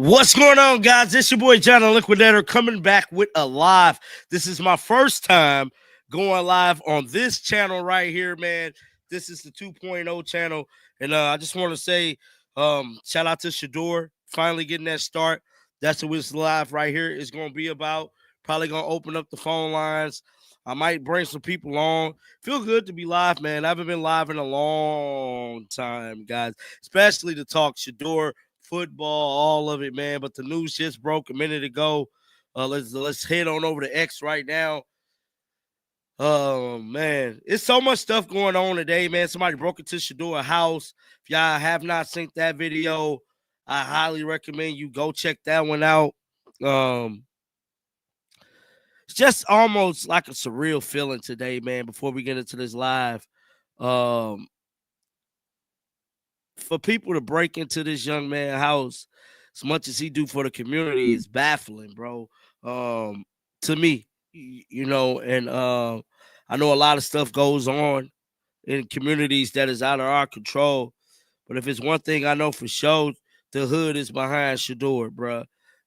What's going on, guys? It's your boy John the Liquidator coming back with a live. This is my first time going live on this channel right here, man. This is the 2.0 channel. And I just want to say shout out to Shedeur finally getting that start. That's what this live right here is going to be about. Probably going to open up the phone lines. I might bring some people on. Feel good to be live, man. I haven't been live in a long time, guys, especially to talk Shedeur football, all of it, man. But the news just broke a minute ago. Let's head on over to X right now. Oh man, it's so much stuff going on today, man. Somebody broke into Shador house. If y'all have not seen that video, I highly recommend you go check that one out. It's just almost like a surreal feeling today, man. Before we get into this live, for people to break into this young man's house as much as he do for the community is baffling, bro. To me, and I know a lot of stuff goes on in communities that is out of our control. But if it's one thing I know for sure, the hood is behind Shador, bro.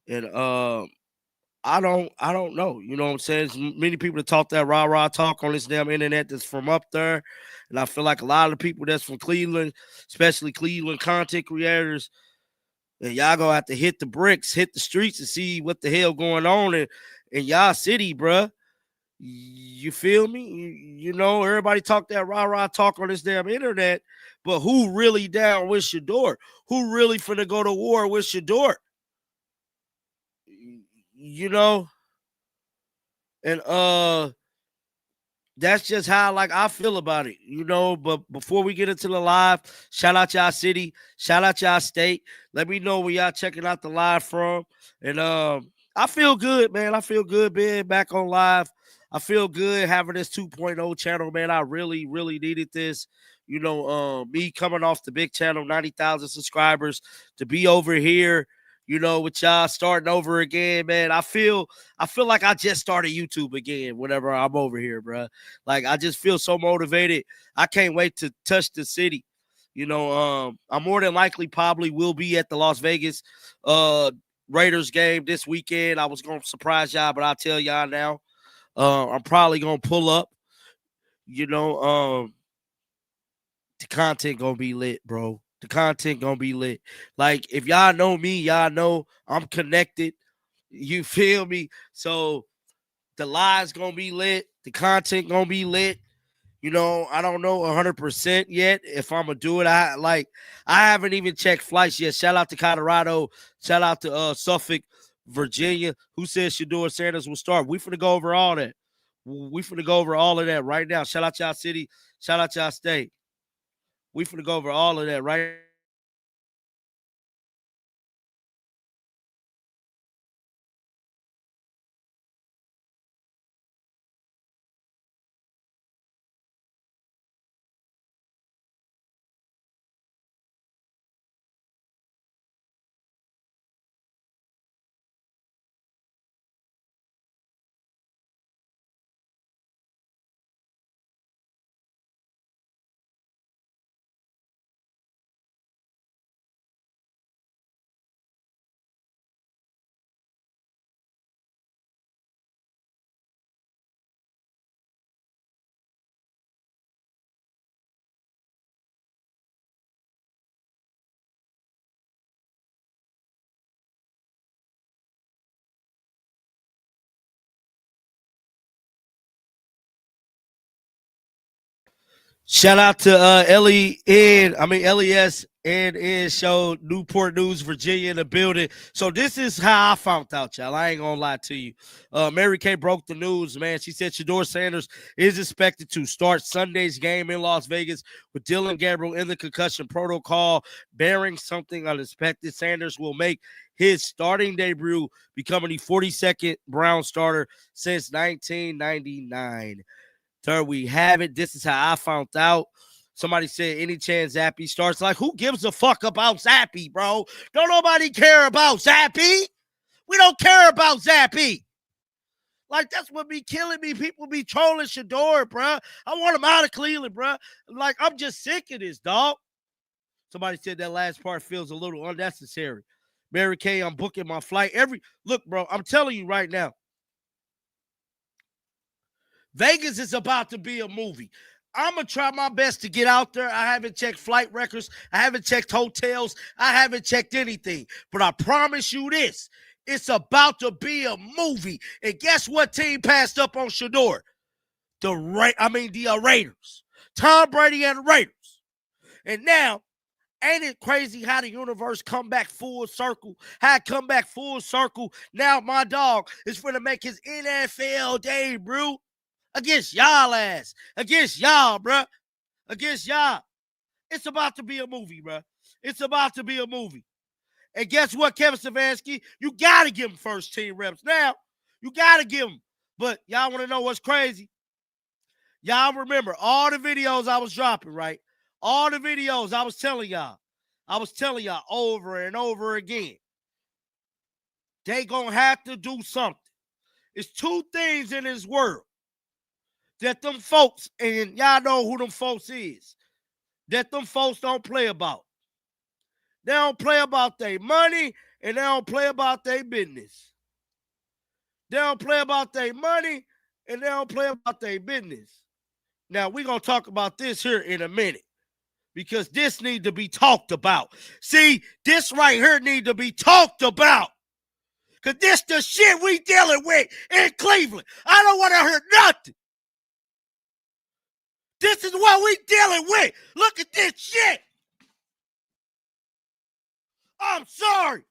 And I don't know. You know what I'm saying? There's many people that talk that rah-rah talk on this damn internet that's from up there. And I feel like a lot of the people that's from Cleveland, especially Cleveland content creators, and y'all gonna have to hit the bricks, hit the streets, and see what the hell going on in y'all city, bruh. You feel me? You know, everybody talk that rah-rah talk on this damn internet, but who really down with Shador? Who really finna go to war with Shador? You know? And that's just how like I feel about it, you know. But before we get into the live, shout out y'all city, shout out y'all state. Let me know where y'all checking out the live from. And I feel good, man. I feel good being back on live. I feel good having this 2.0 channel, man. I really, really needed this. You know, me coming off the big channel, 90,000 subscribers, to be over here, you know, with y'all starting over again, man. I feel like I just started YouTube again whenever I'm over here, bro. Like, I just feel so motivated. I can't wait to touch the city. You know, I more than likely probably will be at the Las Vegas Raiders game this weekend. I was going to surprise y'all, but I'll tell y'all now. I'm probably going to pull up. You know, the content going to be lit, bro. The content gonna be lit. Like, if y'all know me, y'all know I'm connected. You feel me? So the live's gonna be lit. The content gonna be lit. You know, I don't know 100% yet if I'm gonna do it. I haven't even checked flights yet. Shout out to Colorado. Shout out to Suffolk, Virginia. Who says Shedeur Sanders will start? We finna go over all that. We finna go over all of that right now. Shout out y'all city. Shout out y'all state. We finna go over all of that right. Shout out to LES and show Newport News, Virginia in the building. So this is how I found out, y'all. I ain't gonna lie to you. Mary Kay broke the news, man. She said Shedeur Sanders is expected to start Sunday's game in Las Vegas with Dylan Gabriel in the concussion protocol, bearing something unexpected. Sanders will make his starting debut, becoming the 42nd Brown starter since 1999. There we have it. This is how I found out. Somebody said any chance Zappy starts. Like, who gives a fuck about Zappy, bro? Don't nobody care about Zappy. We don't care about Zappy. Like, that's what be killing me. People be trolling Shedeur, bro. I want him out of Cleveland, bro. Like, I'm just sick of this, dog. Somebody said that last part feels a little unnecessary. Mary Kay, I'm booking my flight. Look, bro, I'm telling you right now, Vegas is about to be a movie. I'm going to try my best to get out there. I haven't checked flight records. I haven't checked hotels. I haven't checked anything. But I promise you this, it's about to be a movie. And guess what team passed up on Shedeur? The Raiders. Tom Brady and the Raiders. And now, ain't it crazy how the universe come back full circle? How it come back full circle? Now my dog is going to make his NFL debut against y'all ass. Against y'all, bruh. Against y'all. It's about to be a movie, bruh. It's about to be a movie. And guess what, Kevin Stefanski? You got to give him first team reps now. You got to give him. But y'all want to know what's crazy? Y'all remember all the videos I was dropping, right? All the videos I was telling y'all. I was telling y'all over and over again. They gonna have to do something. It's two things in this world that them folks, and y'all know who them folks is, that them folks don't play about. They don't play about their money, and they don't play about their business. They don't play about their money, and they don't play about their business. Now, we're going to talk about this here in a minute, because this needs to be talked about. See, this right here needs to be talked about. Because this the shit we dealing with in Cleveland. I don't want to hear nothing. This is what we dealing with. Look at this shit. I'm sorry.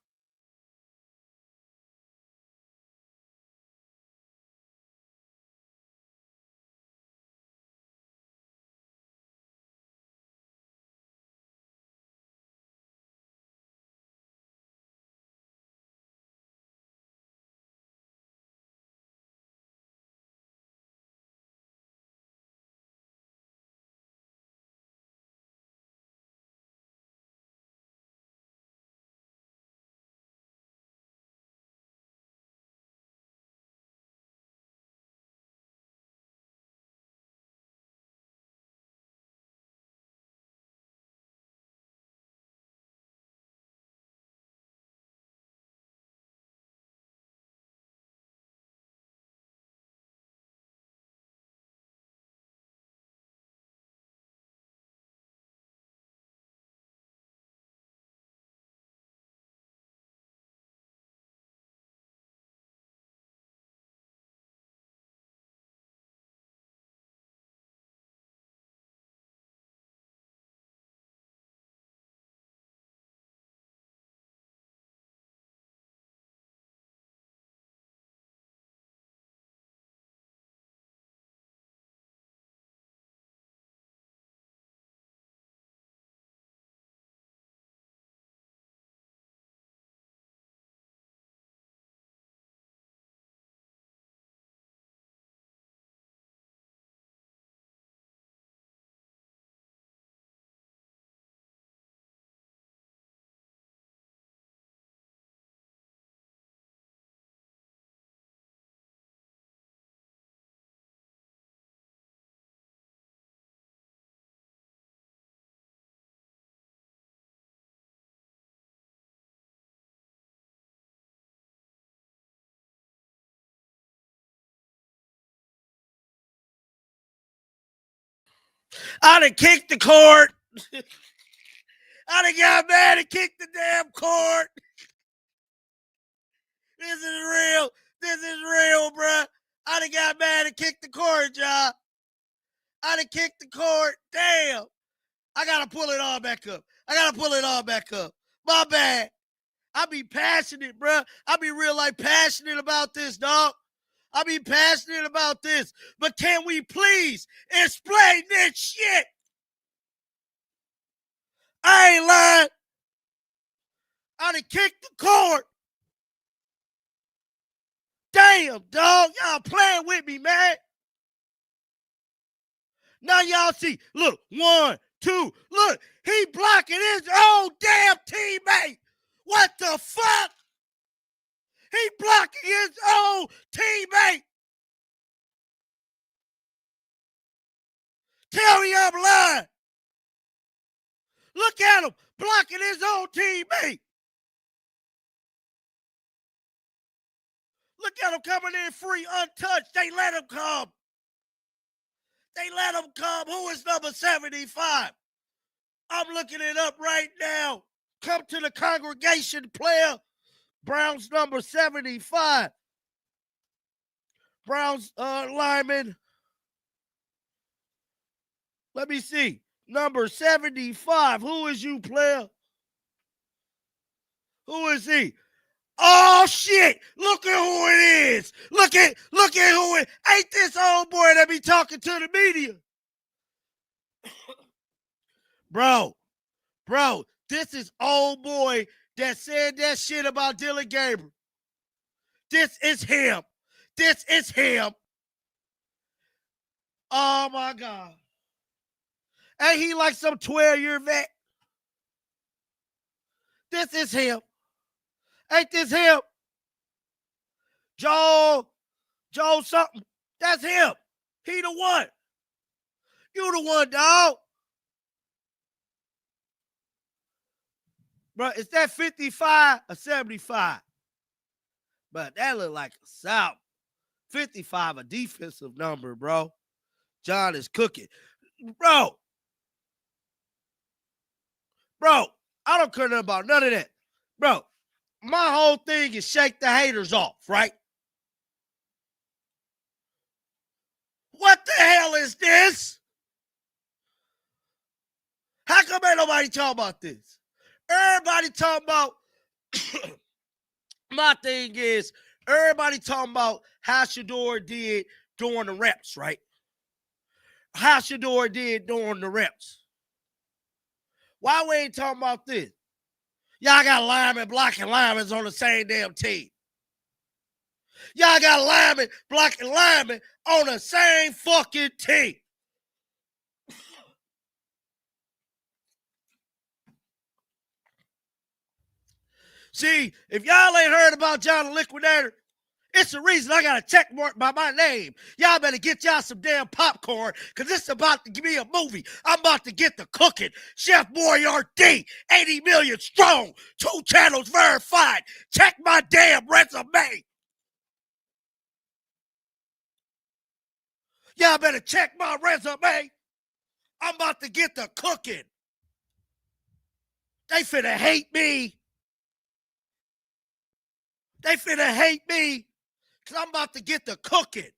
I done kicked the court. I done got mad and kicked the damn court. This is real. This is real, bruh. I done got mad and kicked the court, y'all. I done kicked the court. Damn. I gotta pull it all back up. My bad. I be passionate, bruh. I be real passionate about this, dog. I be passionate about this. But can we please explain this shit? I ain't lying. I done kicked the court. Damn, dog. Y'all playing with me, man. Now y'all see. Look, 1, 2. Look, he blocking his own damn teammate. What the fuck? He blocking his own teammate. Tell me I'm lying. Look at him blocking his own teammate. Look at him coming in free, untouched. They let him come. They let him come. Who is number 75? I'm looking it up right now. Come to the congregation, player. Browns number 75. Browns lineman. Let me see. Number 75. Who is you, player? Who is he? Oh, shit. Look at who it is. Look at who it is. Ain't this old boy that be talking to the media? Bro, this is old boy that said that shit about Dylan Gabriel. This is him. Oh, my God. Ain't he like some 12-year vet? This is him. Ain't this him? Joe something. That's him. He the one. You the one, dog. Bro, is that 55 or 75? But that look like a South. 55, a defensive number, bro. John is cooking. Bro, I don't care nothing about none of that. Bro, my whole thing is shake the haters off, right? What the hell is this? How come ain't nobody talking about this? Everybody talking about, my thing is, everybody talking about how Shedeur did during the reps, right? How Shedeur did during the reps. Why we ain't talking about this? Y'all got linemen blocking linemen on the same damn team. Y'all got linemen blocking linemen on the same fucking team. See, if y'all ain't heard about John the Liquidator, it's the reason I got a check mark by my name. Y'all better get y'all some damn popcorn, because this is about to be a movie. I'm about to get the cooking. Chef Boyardee, 80 million strong, 2 channels verified. Check my damn resume. Y'all better check my resume. I'm about to get the cooking. They finna hate me. They finna hate me. Because I'm about to get the cooking.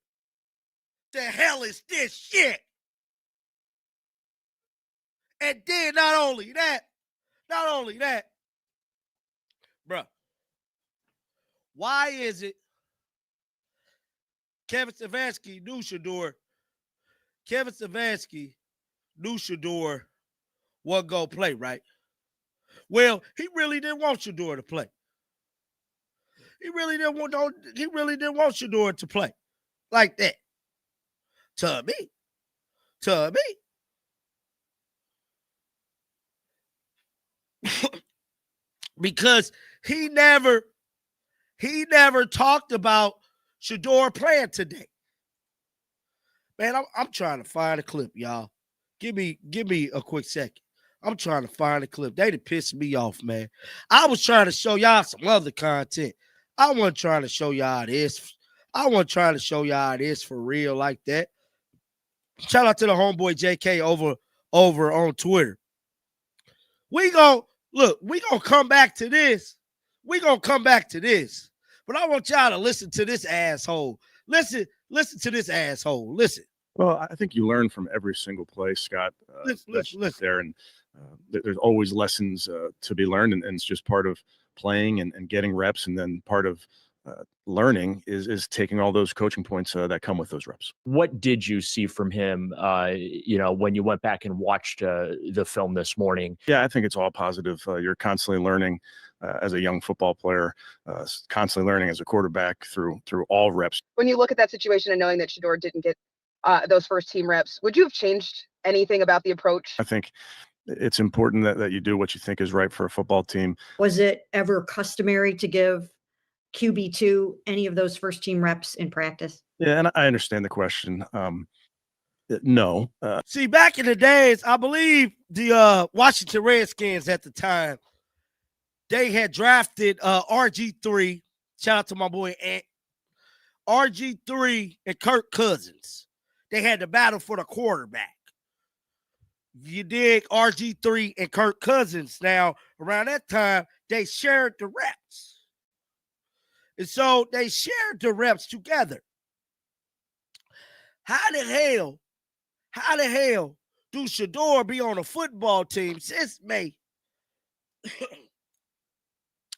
The hell is this shit? And then not only that, bruh, why is it Kevin Stefanski knew Shedeur wasn't going to play, right? Well, he really didn't want Shedeur to play. He really didn't want Shedeur to play like that. To me. Because he never talked about Shedeur playing today. Man, I'm trying to find a clip, y'all. Give me a quick second. I'm trying to find a clip. They done pissed me off, man. I was trying to show y'all some other content. I wasn't trying to show y'all this. I wasn't trying to show y'all this for real like that. Shout out to the homeboy JK over on Twitter. We gonna come back to this. But I want y'all to listen to this asshole. Listen to this asshole. Listen. Well, I think you learn from every single play, Scott. Listen. There, and there's always lessons to be learned, and it's just part of playing and getting reps, and then part of learning is taking all those coaching points that come with those reps. What did you see from him, when you went back and watched the film this morning? Yeah, I think it's all positive. You're constantly learning as a young football player, constantly learning as a quarterback through all reps. When you look at that situation and knowing that Shedeur didn't get those first team reps, would you have changed anything about the approach? I think it's important that you do what you think is right for a football team. Was it ever customary to give QB2 any of those first team reps in practice? Yeah, and I understand the question. No. See, back in the days, I believe the Washington Redskins at the time, they had drafted RG3. Shout out to my boy Ant. RG3 and Kirk Cousins. They had the battle for the quarterback. You dig? RG3 and Kirk Cousins. Now, around that time, they shared the reps. And so they shared the reps together. How the hell do Shedeur be on a football team since May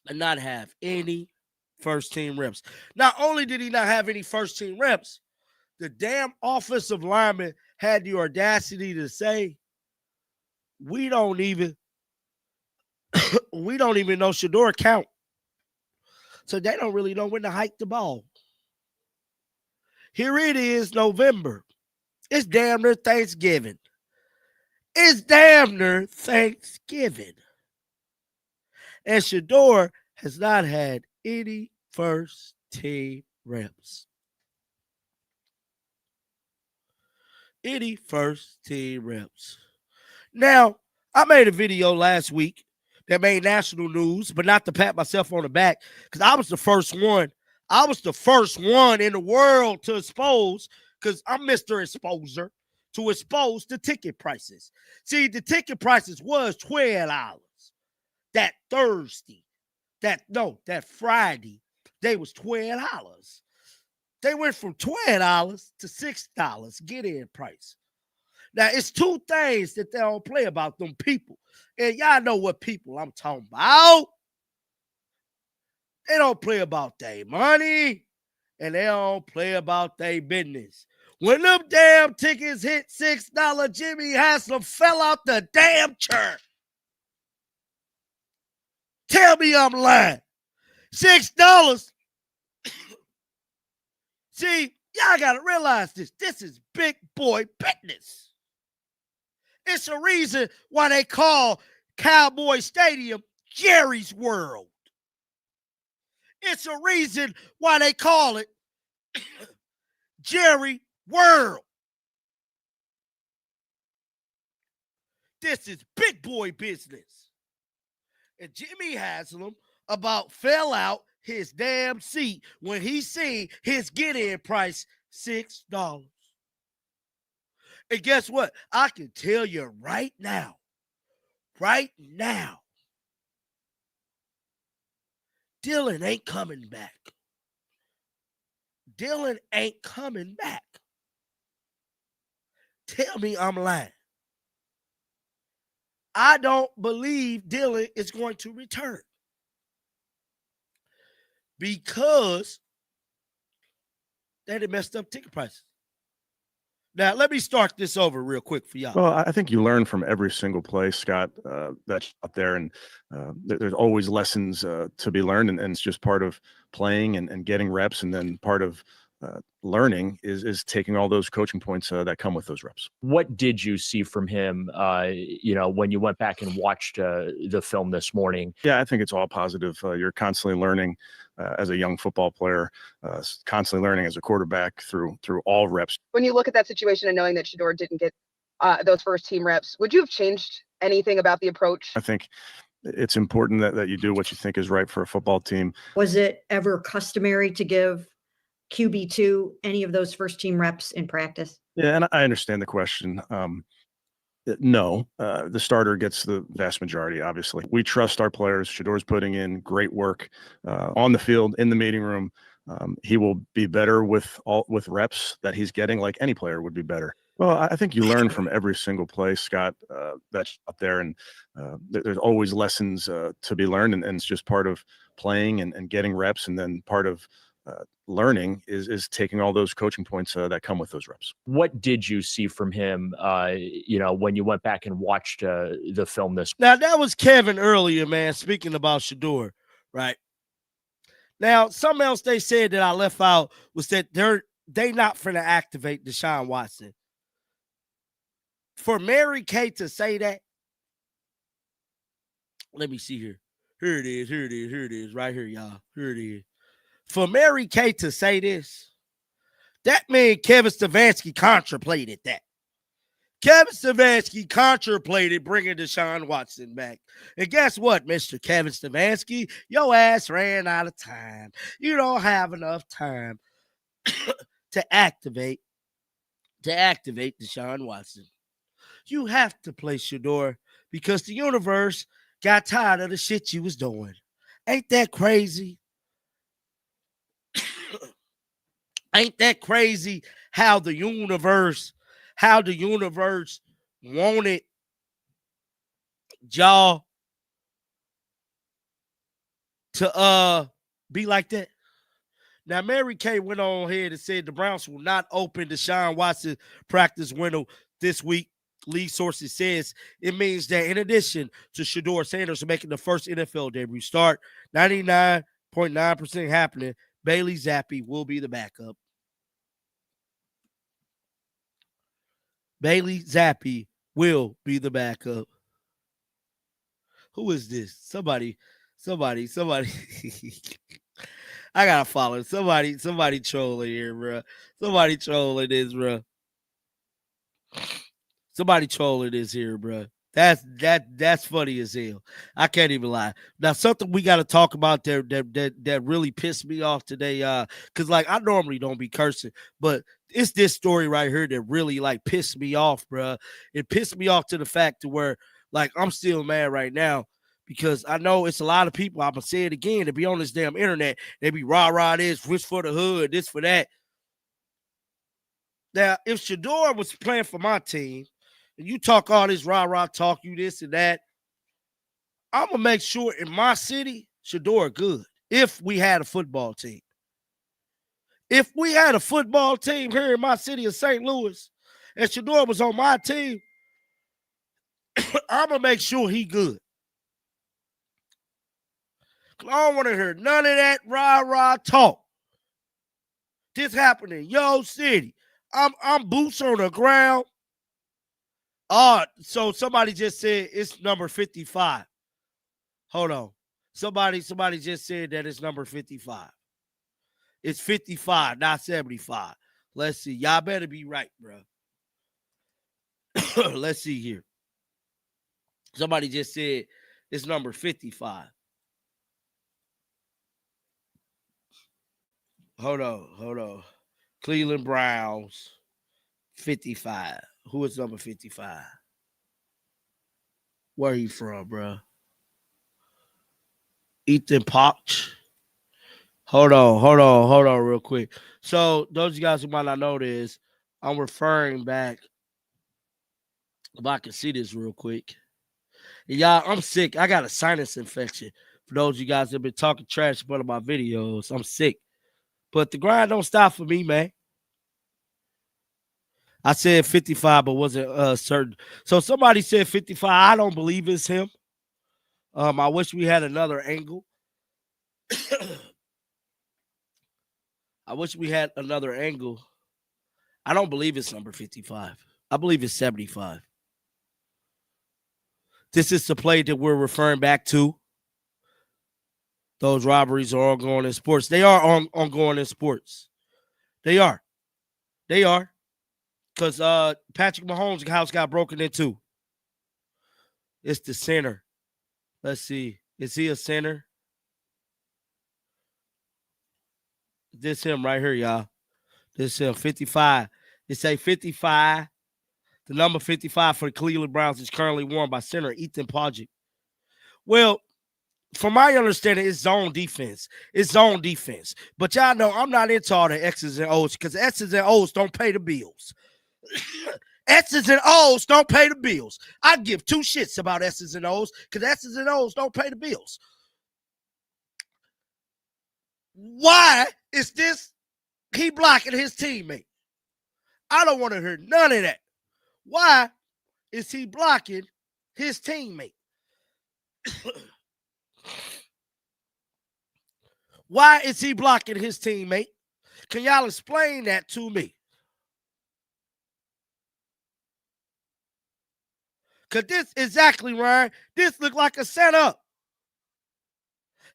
and not have any first team reps? Not only did he not have any first team reps, the damn offensive lineman had the audacity to say, we don't even know Shedeur count. So they don't really know when to hike the ball. Here it is, November. It's damn near Thanksgiving. And Shedeur has not had any first team reps. Now, I made a video last week that made national news, but not to pat myself on the back, because I was the first one. I was the first one in the world to expose, because I'm Mr. Exposer, to expose the ticket prices. See, the ticket prices was $12. That Friday, they was $12. They went from $12 to $6 get-in price. Now, it's two things that they don't play about, them people. And y'all know what people I'm talking about. They don't play about their money, and they don't play about their business. When them damn tickets hit $6, Jimmy Haslam fell out the damn chair. Tell me I'm lying. $6. See, y'all got to realize this. This is big boy business. It's a reason why they call Cowboy Stadium Jerry's World. It's a reason why they call it Jerry World. This is big boy business. And Jimmy Haslam about fell out his damn seat when he seen his get-in price $6. And guess what? I can tell you right now, Dylan ain't coming back. Tell me I'm lying. I don't believe Dylan is going to return because they had messed up ticket prices. Now, let me start this over real quick for y'all. Well, I think you learn from every single play, Scott, that's out there. And there's always lessons to be learned. And it's just part of playing and getting reps. And then part of learning is taking all those coaching points that come with those reps. What did you see from him, when you went back and watched the film this morning? Yeah, I think it's all positive. You're constantly learning as a young football player, constantly learning as a quarterback through all reps. When you look at that situation and knowing that Shedeur didn't get those first team reps, would you have changed anything about the approach? I think it's important that you do what you think is right for a football team. Was it ever customary to give QB2 any of those first team reps in practice? Yeah, and I understand the question. No, the starter gets the vast majority, obviously. We trust our players. Shedor's putting in great work on the field, in the meeting room. He will be better with reps that he's getting, like any player would be better. Well, I think you learn from every single play, Scott, that's out there. And there's always lessons to be learned. And it's just part of playing and getting reps. And then part of learning is taking all those coaching points that come with those reps. What did you see from him, when you went back and watched the film this? Now, that was Kevin earlier, man, speaking about Shedeur, right? Now, something else they said that I left out was that they not finna activate Deshaun Watson. For Mary Kay to say that, let me see here. Here it is, right here, y'all. Here it is. For Mary Kay to say this, that means Kevin Stefanski contemplated that. Kevin Stefanski contemplated bringing Deshaun Watson back. And guess what, Mr. Kevin Stefanski? Your ass ran out of time. You don't have enough time. to activate Deshaun Watson. You have to play Shedeur because the universe got tired of the shit you was doing. Ain't that crazy? Ain't that crazy how the universe wanted y'all to be like that? Now, Mary Kay went on ahead and said the Browns will not open Deshaun Watson practice window this week. League sources says it means that in addition to Shador Sanders making the first NFL debut start, 99.9% happening, Bailey Zappi will be the backup. Bailey Zappi will be the backup. Who is this? Somebody. I gotta follow. Somebody trolling here, bro. Somebody trolling this, bro. Somebody trolling this here, bro. That's funny as hell. I can't even lie. Now, something we got to talk about there that really pissed me off today, because like I normally don't be cursing, but it's this story right here that really like pissed me off, bro. It pissed me off to the fact to where like I'm still mad right now because I know it's a lot of people. I'm gonna say it again. To be on this damn internet, they be rah this, wish for the hood, this for that. Now, if Shedeur was playing for my team, and you talk all this rah talk, you this and that, I'm gonna make sure in my city, Shedeur good. If we had a football team. If we had a football team here in my city of St. Louis, and Shedeur was on my team, I'm gonna make sure he good. I don't want to hear none of that rah talk. This happened in your city. I'm boots on the ground. So somebody just said it's number 55. Hold on. Somebody just said that it's number 55. It's 55, not 75. Let's see. Y'all better be right, bro. Let's see here. Somebody just said it's number 55. Hold on. Cleveland Browns, 55. Who is number 55? Where he from, bro? Ethan Poch. Hold on real quick. So those of you guys who might not know this, I'm referring back. If I can see this real quick. And y'all, I'm sick. I got a sinus infection. For those of you guys that have been talking trash about my videos, I'm sick. But the grind don't stop for me, man. I said 55, but wasn't certain. So somebody said 55. I don't believe it's him. I wish we had another angle. I wish we had another angle. I don't believe it's number 55. I believe it's 75. This is the play that we're referring back to. Those robberies are ongoing in sports. They are ongoing in sports. They are. Because Patrick Mahomes' house got broken into. It's the center. Let's see. Is he a center? This him right here, y'all. This him, 55. It say 55. The number 55 for the Cleveland Browns is currently worn by center Ethan Pojcik. Well, from my understanding, it's zone defense. But y'all know I'm not into all the X's and O's because X's and O's don't pay the bills. X's and O's don't pay the bills. I give two shits about X's and O's because X's and O's don't pay the bills. Why is this he blocking his teammate? I don't want to hear none of that. Why is he blocking his teammate? Why is he blocking his teammate? Can y'all explain that to me? Because this exactly, Ryan, this look like a setup.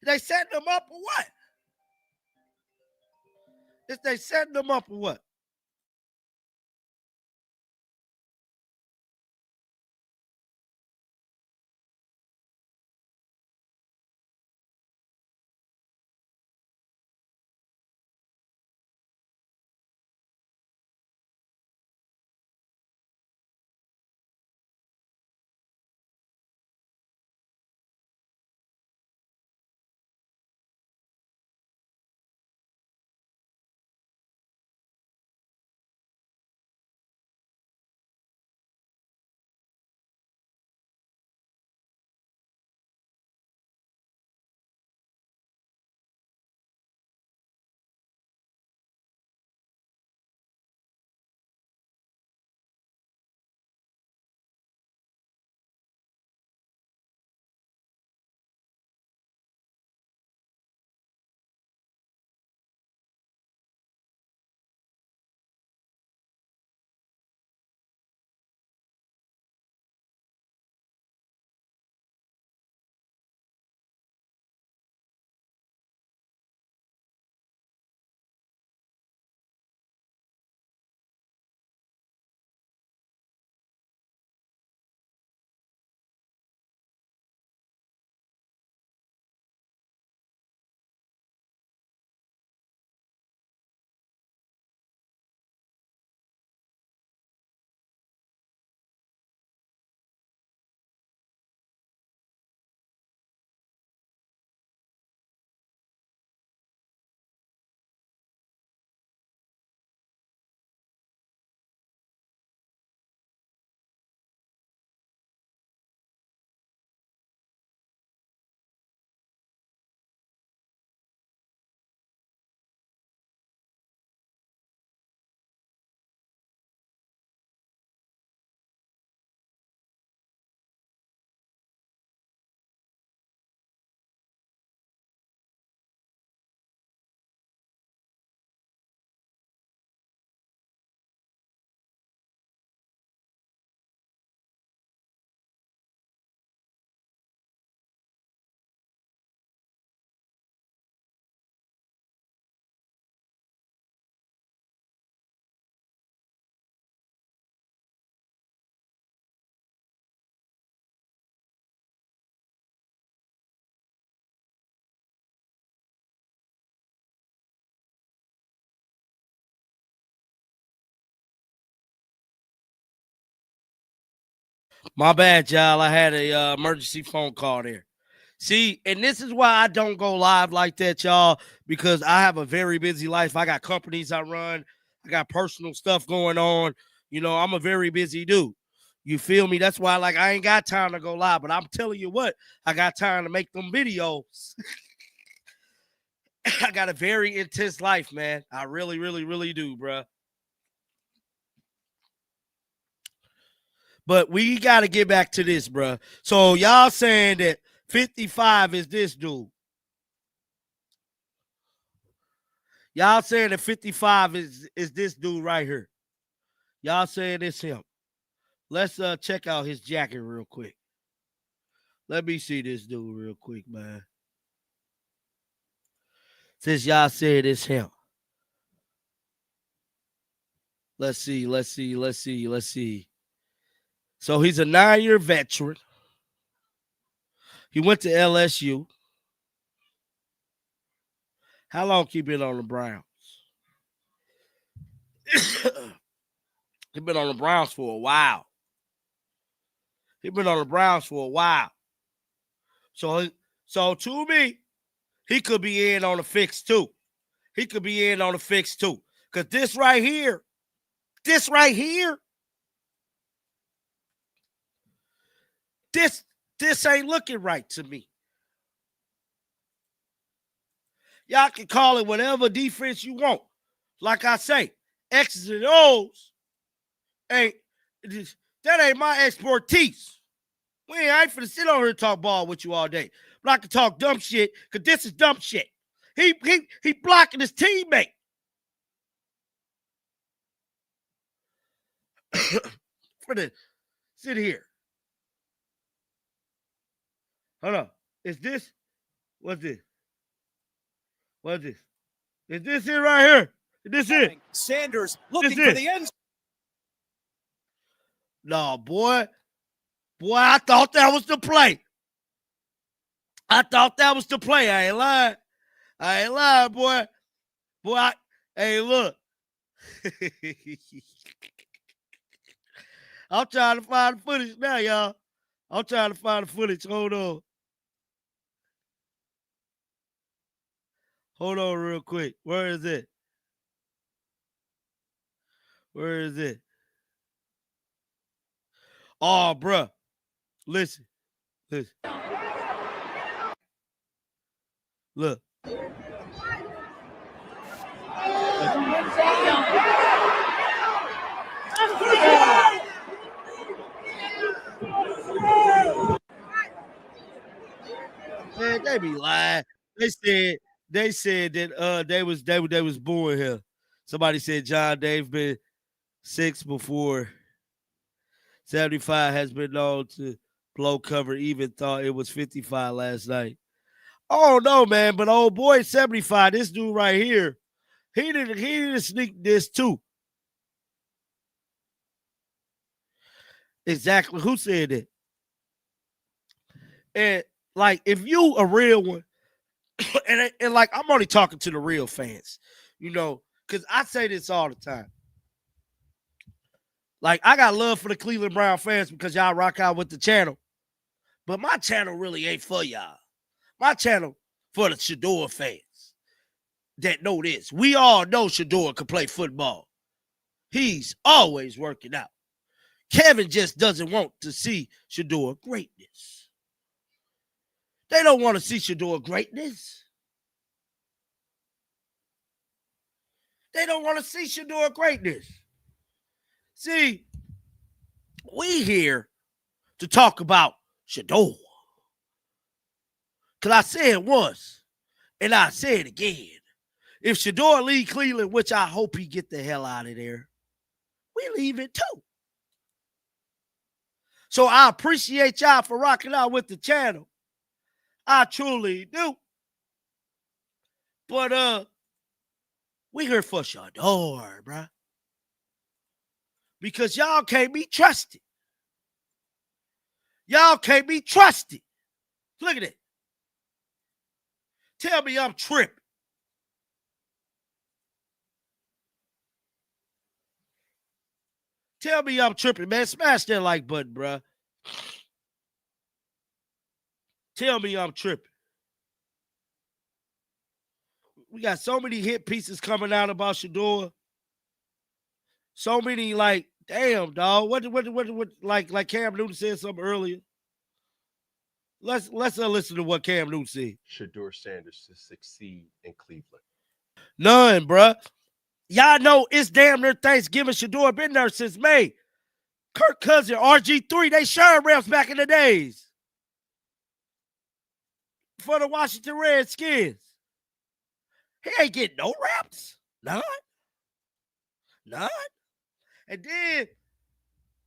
They setting them up or what? Is they setting them up or what? My bad, y'all. I had a emergency phone call there. See, and this is why I don't go live like that, y'all, because I have a very busy life. I got companies I run. I got personal stuff going on. You know, I'm a very busy dude. You feel me? That's why, like, I ain't got time to go live. But I'm telling you what, I got time to make them videos. I got a very intense life, man. I really, really, really do, bruh. But we got to get back to this, bruh. So y'all saying that 55 is this dude. Y'all saying that 55 is this dude right here. Y'all saying it's him. Let's check out his jacket real quick. Let me see this dude real quick, man. Since y'all said it's him. Let's see. So he's a 9-year veteran. He went to LSU. How long he been on the Browns? He been on the Browns for a while. So to me, he could be in on the fix too. Because this right here, this ain't looking right to me. Y'all can call it whatever defense you want. Like I say, X's and O's that ain't my expertise. I ain't finna sit on here and talk ball with you all day. But I can talk dumb shit, because this is dumb shit. He blocking his teammate. For the sit here. Hold on. Is this? What's this? Is this it right here? Is this it? Sanders looking for the end. No, boy. Boy, I thought that was the play. I ain't lying, boy. Hey, look. I'm trying to find the footage now, y'all. Hold on. Hold on real quick. Where is it? Oh, bruh. Listen. Look. Man, they be lying. They said that they was booing him. Somebody said John Dave been 6 before. 75 has been known to blow cover. Even thought it was 55 last night. Oh no, man, but old boy 75, this dude right here, he didn't sneak this too. Exactly. Who said that? And like, if you a real one, and like, I'm only talking to the real fans, you know, because I say this all the time. Like, I got love for the Cleveland Brown fans because y'all rock out with the channel. But my channel really ain't for y'all. My channel for the Shedeur fans that know this. We all know Shedeur can play football. He's always working out. Kevin just doesn't want to see Shedeur greatness. They don't want to see Shedeur greatness. See, we here to talk about Shedeur. Because I said it once, and I say it again. If Shedeur leave Cleveland, which I hope he get the hell out of there, we leave it too. So I appreciate y'all for rocking out with the channel. I truly do. But we here for Shador, bruh. Because y'all can't be trusted. Look at it. Tell me I'm tripping. Man. Smash that like button, bruh. Tell me I'm tripping. We got so many hit pieces coming out about Shedeur. So many, like, damn, dog. What like Cam Newton said something earlier. Let's listen to what Cam Newton said. Shedeur Sanders to succeed in Cleveland? None, bruh. Y'all know it's damn near Thanksgiving. Shedeur been there since May. Kirk Cousins, RG3, they shared reps back in the days for the Washington Redskins. He ain't getting no reps. None. And then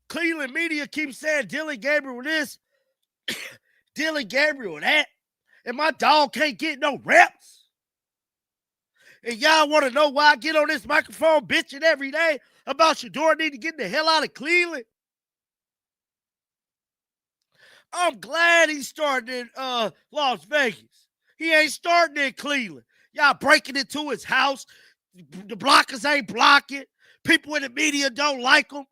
Cleveland media keeps saying Dylan Gabriel this, Dylan Gabriel that, and my dog can't get no reps. And y'all want to know why I get on this microphone bitching every day about Shedeur need to get the hell out of Cleveland? I'm glad he's starting in Las Vegas. He ain't starting in Cleveland. Y'all breaking into his house. The blockers ain't blocking. People in the media don't like him.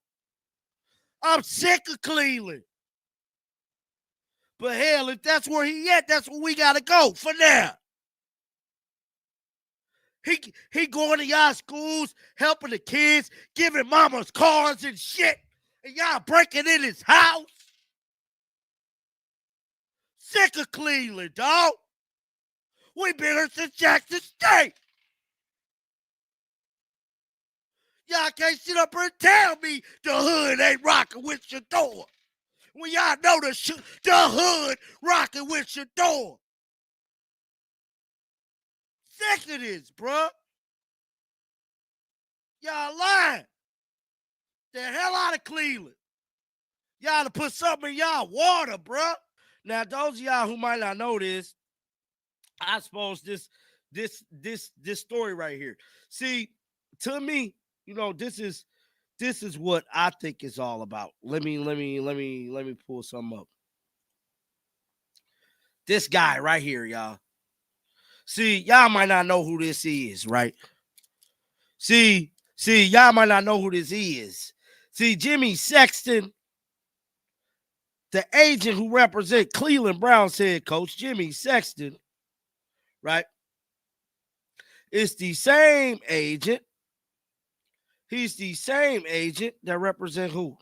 I'm sick of Cleveland. But hell, if that's where he at, that's where we got to go for now. He going to y'all schools, helping the kids, giving mamas cars and shit, and y'all breaking in his house. Sick of Cleveland, dog. We been here since Jackson State. Y'all can't sit up here and tell me the hood ain't rocking with Shedeur. When y'all know the hood rocking with Shedeur. Sick of this, bruh. Y'all lying. The hell out of Cleveland. Y'all to put something in y'all water, bruh. Now, those of y'all who might not know this, I suppose this story right here. See, to me, you know, this is what I think it's all about. Let me pull something up. This guy right here, y'all. See, y'all might not know who this is, right? See, y'all might not know who this is. See, Jimmy Sexton, the agent who represents Cleveland Browns head coach, Jimmy Sexton, right? It's the same agent. He's the same agent that represents who?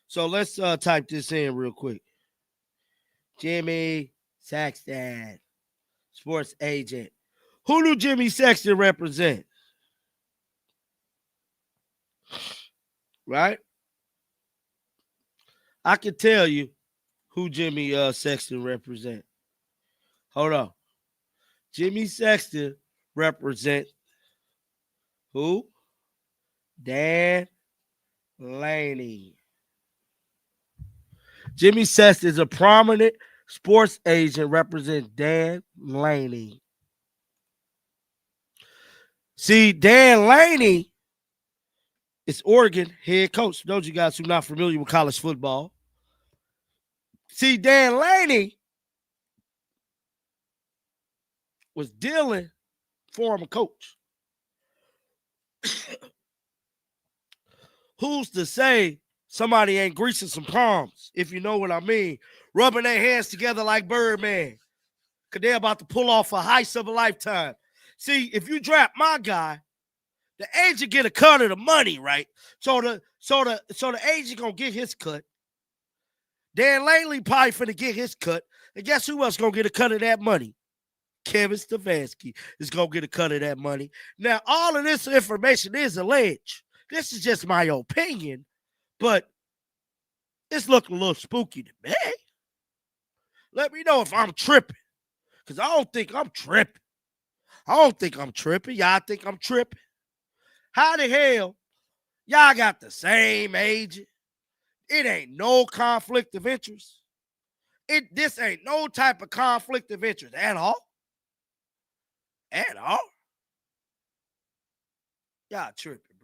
So let's type this in real quick. Jimmy Sexton, sports agent. Who do Jimmy Sexton represent? Right? I can tell you who Jimmy Sexton represent. Hold on. Jimmy Sexton represent who? Dan Laney. Jimmy Sexton is a prominent sports agent representing Dan Laney. See, Dan Laney is Oregon head coach. Those of you guys who are not familiar with college football. See, Dan Laney was Dylan's former coach. Who's to say somebody ain't greasing some palms, if you know what I mean, rubbing their hands together like Birdman, because they're about to pull off a heist of a lifetime. See, if you draft my guy, the agent get a cut of the money, right? So the agent gonna get his cut. Dan Laney probably finna get his cut. And guess who else gonna get a cut of that money? Kevin Stefanski is gonna get a cut of that money. Now, all of this information is alleged. This is just my opinion, but it's looking a little spooky to me. Let me know if I'm tripping, because I don't think I'm tripping. Y'all think I'm tripping? How the hell y'all got the same agent? It ain't no conflict of interest. This ain't no type of conflict of interest at all. At all. Y'all tripping,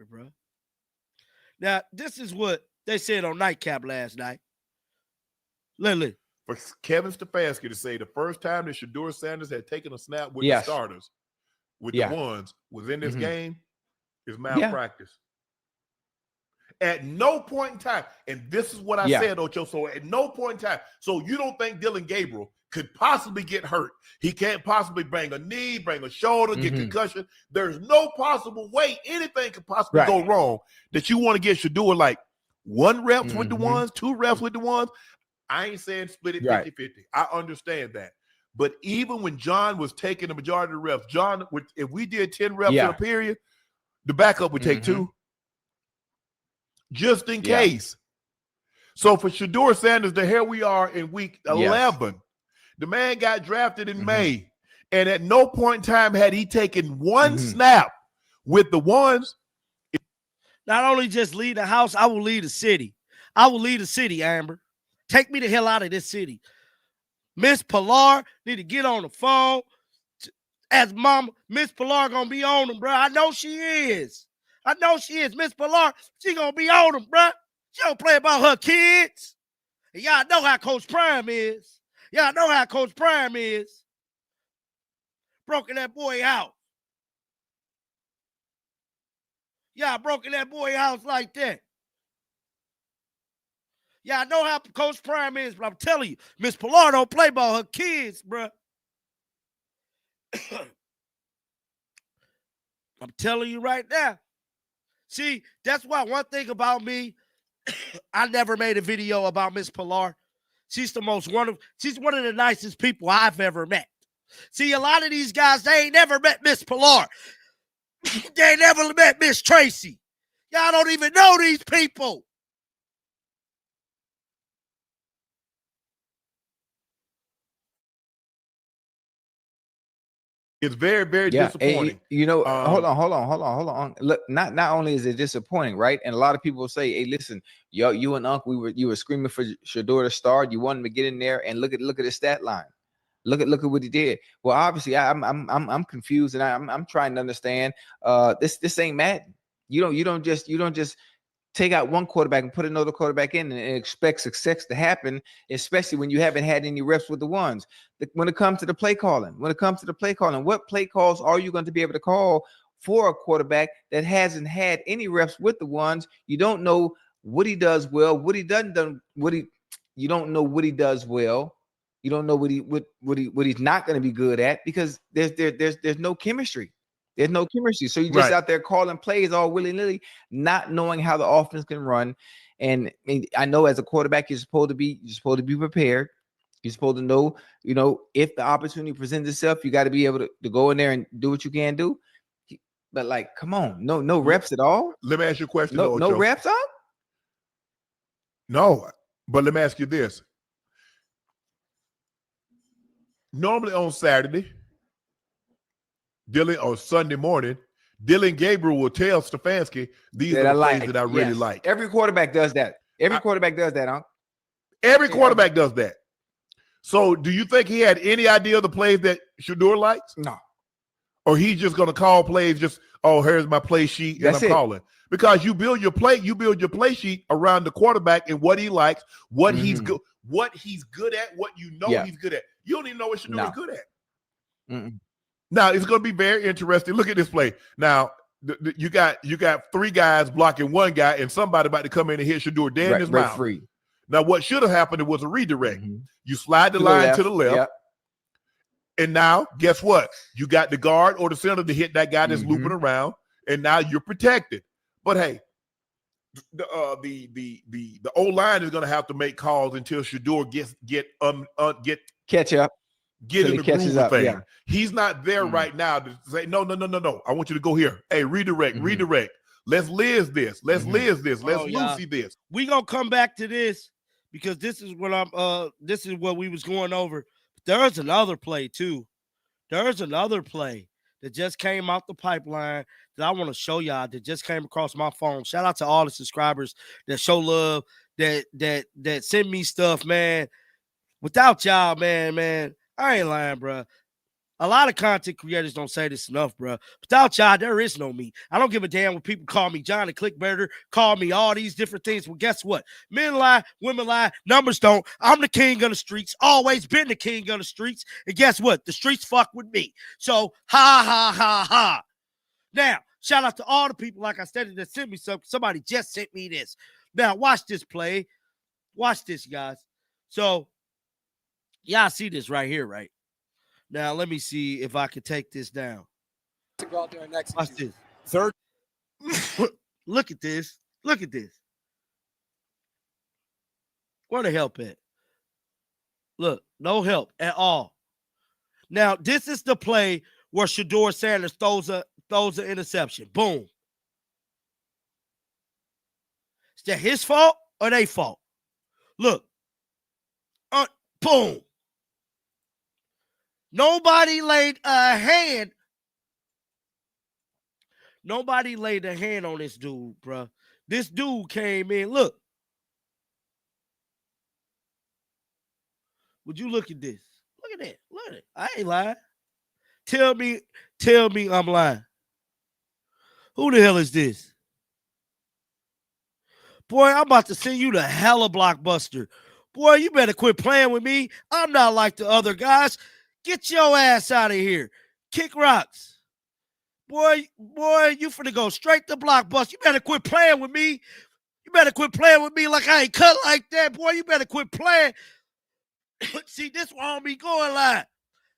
bro. Now, this is what they said on Nightcap last night. Lily. For Kevin Stefanski to say the first time that Shedeur Sanders had taken a snap with Yes. the starters, with Yeah. the ones, was in this Mhm. game, is malpractice. At no point in time, and this is what I said, Ocho. So at no point in time, so you don't think Dillon Gabriel could possibly get hurt? He can't possibly bring a knee, bring a shoulder, get concussion. There's no possible way anything could possibly go wrong that you want to get Shedeur like 1 rep with the ones, 2 reps with the ones. I ain't saying split it 50-50. I understand that. But even when John was taking the majority of the reps, John, if we did 10 reps in a period, the backup would take 2. Just in case. So for Shedeur Sanders, here we are in week 11. The man got drafted in May, and at no point in time had he taken 1 snap with the ones. Not only just leave the house, I will leave the city. I will leave the city, Amber. Take me the hell out of this city. Miss Pilar need to get on the phone. As mama, Miss Pilar gonna be on him, bro. I know she is. I know she is. Miss Pilar, she gonna be on him, bro. She don't play about her kids. And y'all know how Coach Prime is. Y'all know how Coach Prime is. Broken that boy out. Y'all broken that boy house like that. Y'all know how Coach Prime is, but I'm telling you, Miss Pilar don't play about her kids, bro. I'm telling you right now. See, that's why one thing about me, I never made a video about Miss Pilar. She's she's one of the nicest people I've ever met. See, a lot of these guys, they ain't never met Miss Pilar. They ain't never met Miss Tracy. Y'all don't even know these people. It's very, very disappointing. You know, hold on. Look, not only is it disappointing, right? And a lot of people say, "Hey, listen, you and Unc, you were screaming for Shedeur to start. You wanted him to get in there, and look at his stat line. Look at what he did. Well, obviously, I'm confused, and I'm trying to understand. This ain't Madden. You don't just take out one quarterback and put another quarterback in and expect success to happen, especially when you haven't had any reps with the ones. When it comes to the play calling, what play calls are you going to be able to call for a quarterback that hasn't had any reps with the ones? You don't know what he does well, what he doesn't do, you don't know what he does well. You don't know what he's not going to be good at, because there's no chemistry. There's no chemistry. So you're just out there calling plays all willy-nilly, not knowing how the offense can run. And I know as a quarterback, you're supposed to be prepared. You're supposed to know, if the opportunity presents itself, you got to be able to go in there and do what you can do. But like, come on, no reps at all. Let me ask you a question. No reps up? No, but let me ask you this. Normally on Saturday, or Sunday morning, Dillon Gabriel will tell Stefanski, these are the plays that I really like. Every quarterback does that. Quarterback does that, huh? Every quarterback does that. So do you think he had any idea of the plays that Shedeur likes? No. Or he's just going to call plays here's my play sheet and I'm calling? Because you build your play sheet around the quarterback and what he likes, what he's good at, what he's good at. You don't even know what Shedeur is good at. Now, it's going to be very interesting. Look at this play. Now, you got 3 guys blocking 1 guy, and somebody about to come in and hit Shedeur dead in his mouth. Free. Now, what should have happened was a redirect. You slide the line to the left, and now, guess what? You got the guard or the center to hit that guy that's looping around, and now you're protected. But hey, the O-line is going to have to make calls until Shedeur catch up. Get in the groove of things. He's not there right now to say, no. I want you to go here. Hey, redirect. Let's Liz this. Let's Liz this. Let's Lucy this. We gonna come back to this because this is what we was going over. There's another play too. There's another play that just came out the pipeline that I want to show y'all, that just came across my phone. Shout out to all the subscribers that show love, that send me stuff, man. Without y'all, man, I ain't lying, bro. A lot of content creators don't say this enough, bro. Without y'all, there is no me. I don't give a damn when people call me John the Clickbaiter, call me all these different things. Well, guess what? Men lie, women lie, numbers don't. I'm the king of the streets, always been the king of the streets. And guess what? The streets fuck with me. So, ha. Now, Shout out to all the people, like I said, that sent me something. Somebody just sent me this. Now, watch this play. Watch this, guys. So, y'all see this right here, right? Now, let me see if I can take this down. To go out there and execute. Watch this. Third. Look at this. Look at this. Where the help at? Look, no help at all. Now, this is the play where Shedeur Sanders throws an interception. Boom. Is that his fault or their fault? Look. Boom. Nobody laid a hand. Nobody laid a hand on this dude, bro. This dude came in. Look. Would you look at this? Look at that. Look at it. I ain't lying. Tell me I'm lying. Who the hell is this? Boy, I'm about to send you the hella blockbuster. Boy, you better quit playing with me. I'm not like the other guys. Get your ass out of here. Kick rocks. Boy, you finna go straight to blockbuster. You better quit playing with me. You better quit playing with me like I ain't cut like that. Boy, you better quit playing. See, this one on me going lying.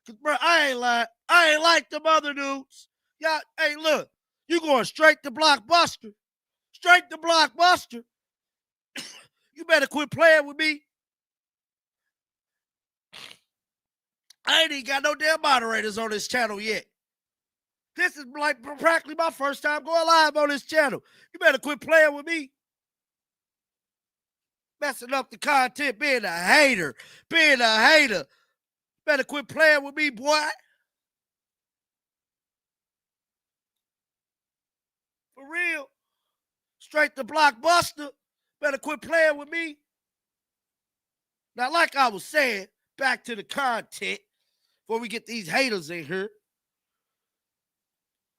Because, bro, I ain't lying. I ain't like them other dudes. Y'all, hey, look. You going straight to blockbuster. Straight to blockbuster. You better quit playing with me. I ain't even got no damn moderators on this channel yet. This is like practically my first time going live on this channel. You better quit playing with me. Messing up the content, being a hater. Being a hater. Better quit playing with me, boy. For real. Straight to blockbuster. Better quit playing with me. Now, like I was saying, back to the content before we get these haters in here.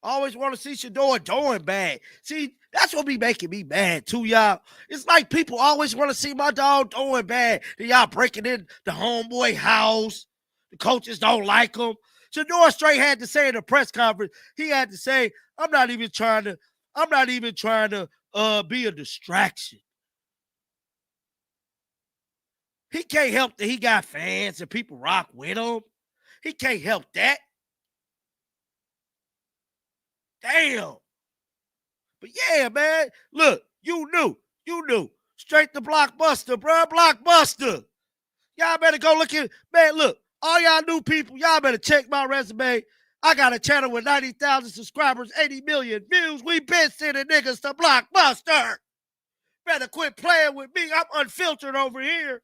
I always want to see Shedeur doing bad. See, that's what be making me mad too, y'all. It's like people always want to see my dog doing bad. Then y'all breaking in the homeboy house. The coaches don't like him. Shedeur straight had to say in the press conference, he had to say, I'm not even trying to be a distraction. He can't help that he got fans and people rock with him. He can't help that. Damn. But yeah, man. Look, you knew. Straight to blockbuster, bro. Blockbuster. Y'all better go look at, man, look. All y'all new people, y'all better check my resume. I got a channel with 90,000 subscribers, 80 million views. We been sending niggas to blockbuster. Better quit playing with me. I'm unfiltered over here.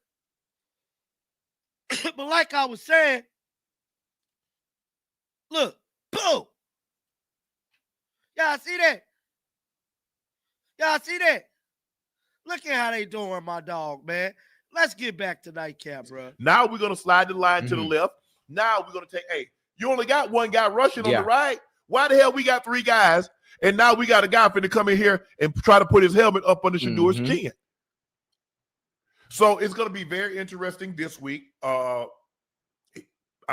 But like I was saying, look, boom. Y'all see that? Y'all see that? Look at how they doing my dog, man. Let's get back to nightcap, bro. Now we're going to slide the line to the left. Now we're going to take, hey, you only got one guy rushing on the right. Why the hell we got three guys, and now we got a guy finna come in here and try to put his helmet up under Shedeur's chin? So it's going to be very interesting this week. I'm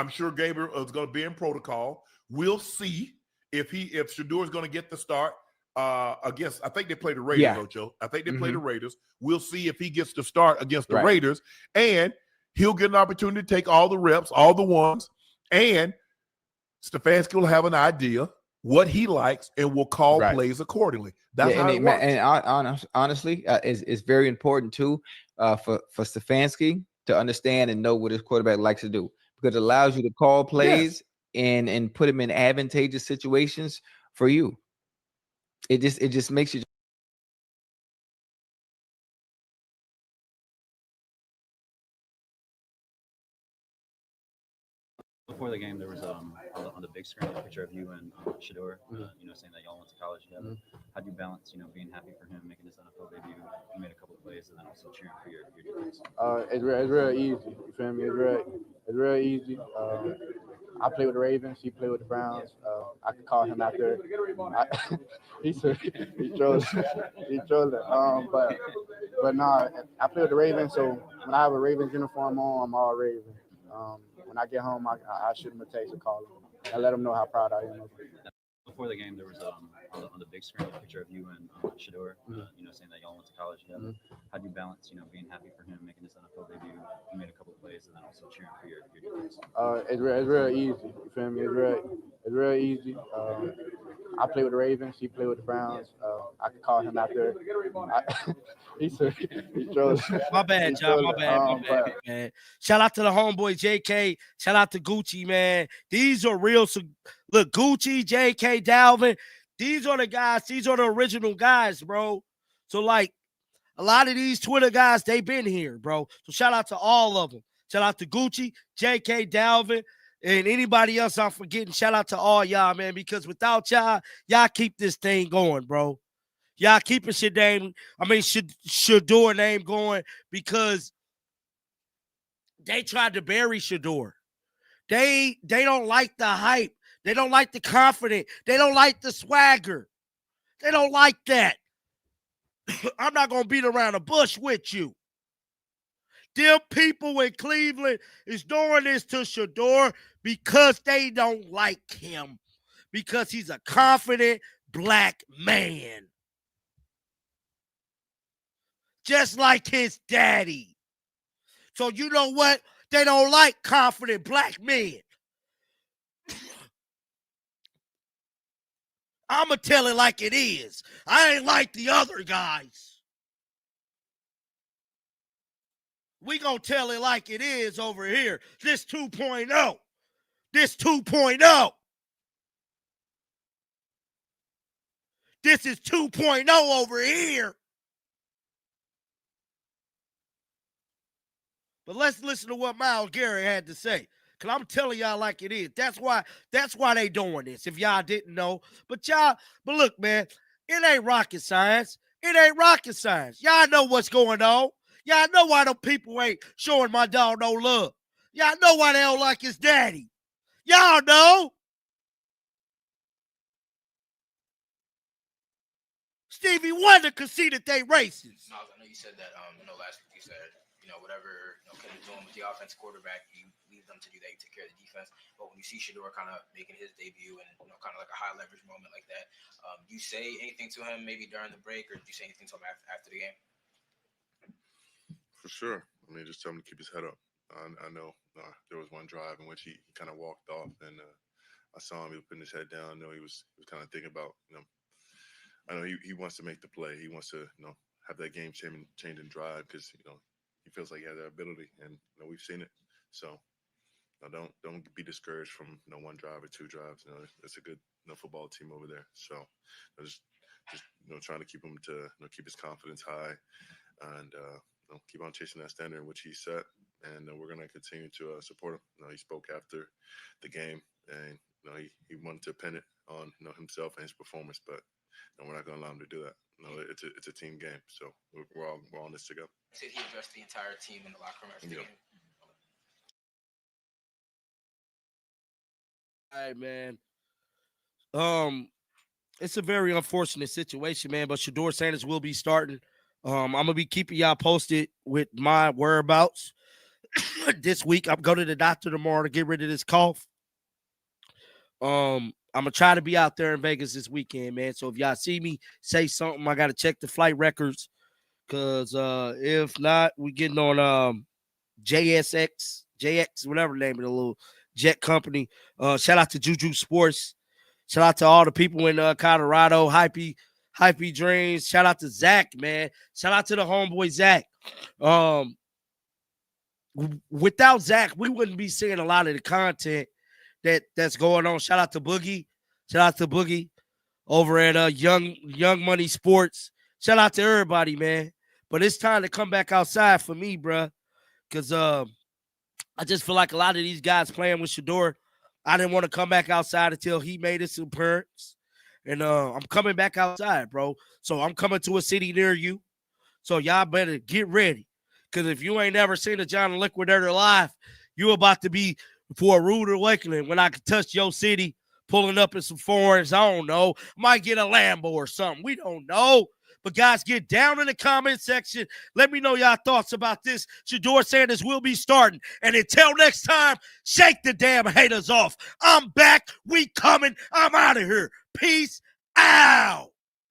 sure Gabriel is going to be in protocol. We'll see if Shedeur is going to get the start against. I think they play the Raiders, Ocho. I think they play the Raiders. We'll see if he gets to start against the Raiders, and he'll get an opportunity to take all the reps, all the ones, and Stefanski will have an idea what he likes and will call plays accordingly. That's how it works. And honestly, it's very important too for Stefanski to understand and know what his quarterback likes to do, because it allows you to call plays and put him in advantageous situations for you. It just makes you. Before the game, there was on the big screen a picture of you and Shedeur, saying that y'all went to college together. How do you balance, being happy for him making his NFL debut? You made a couple of plays, and then also cheering for your defense. It's real easy. You feel me? It's real easy. I play with the Ravens. He played with the Browns. I could call him after. He trolling. But nah, I play with the Ravens. So when I have a Ravens uniform on, I'm all Raven. When I get home, I shoot him a text and call him. I let him know how proud I am of him. before the game, there was on the big screen a picture of you and Shedeur, you know, saying that y'all went to college together. How do you balance, you know, being happy for him making his NFL debut? You made a couple of plays, and then also cheering for your defense. It's real easy. You feel me? It's real easy. I play with the Ravens. He played with the Browns. I could call him out there. He said he chose. My bad, John. My bad, man. Shout out to the homeboy JK. Shout out to Gucci, man. These are real. Look, Gucci, JK, Dalvin. These are the guys. These are the original guys, bro. So, like, a lot of these Twitter guys, they've been here, bro. So, shout out to all of them. Shout out to Gucci, JK, Dalvin, and anybody else I'm forgetting. Shout out to all y'all, man, because without y'all, y'all keep this thing going, bro. Y'all keeping Shedeur name going because they tried to bury Shedeur. They don't like the hype. They don't like the confidence. They don't like the swagger. They don't like that. I'm not going to beat around the bush with you. Them people in Cleveland is doing this to Shedeur because they don't like him. Because he's a confident black man. Just like his daddy. So you know what? They don't like confident black men. I'ma tell it like it is. I ain't like the other guys. We gonna tell it like it is over here. This 2.0. This 2.0. This is 2.0 over here. But let's listen to what Myles Garrett had to say. Because I'm telling y'all like it is. That's why they doing this, if y'all didn't know. But look, man, it ain't rocket science. It ain't rocket science. Y'all know what's going on. Y'all know why the people ain't showing my dog no love. Y'all know why they don't like his daddy. Y'all know. Stevie Wonder conceded they racist. Miles, I know you said that, last week you said, whatever, Kenny was doing with the offense quarterback, you leave them to do that, you take care of the defense. But when you see Shedeur kind of making his debut and, kind of like a high leverage moment like that, do you say anything to him maybe during the break, or do you say anything to him after the game? For sure. I mean, just tell him to keep his head up. I know there was one drive in which he kind of walked off, and I saw him. He was putting his head down. I know he was kind of thinking about, I know he wants to make the play. He wants to, have that game changing drive because, he feels like he has that ability, and we've seen it. So don't be discouraged from one drive or two drives. It's a good football team over there. So just trying to keep him to keep his confidence high, and keep on chasing that standard in which he set. And we're gonna continue to support him. He spoke after the game, and he wanted to pin it on himself and his performance, but we're not gonna allow him to do that. It's a team game, so we're all in this together. He said he addressed the entire team in the locker room after the game. All right, man. It's a very unfortunate situation, man. But Shedeur Sanders will be starting. I'm gonna be keeping y'all posted with my whereabouts this week. I'm going to the doctor tomorrow to get rid of this cough. I'm gonna try to be out there in Vegas this weekend, man. So if y'all see me, say something. I gotta check the flight records, cause if not, we getting on JX, whatever the name of the little jet company. Shout out to Juju Sports. Shout out to all the people in Colorado. Hypey Dreams. Shout out to Zach, man. Shout out to the homeboy Zach. Without Zach, we wouldn't be seeing a lot of the content that's going on. Shout out to Boogie. Shout out to Boogie over at Young Money Sports. Shout out to everybody, man. But it's time to come back outside for me, bro. Because I just feel like a lot of these guys playing with Shedeur, I didn't want to come back outside until he made his appearance. And I'm coming back outside, bro. So I'm coming to a city near you. So y'all better get ready. Because if you ain't never seen a John Liquidator live, you about to be for a rude awakening when I can touch your city pulling up in some foreigns. I don't know. Might get a Lambo or something. We don't know. But guys, get down in the comment section. Let me know y'all thoughts about this. Shedeur Sanders will be starting. And until next time, shake the damn haters off. I'm back. We coming. I'm out of here. Peace out.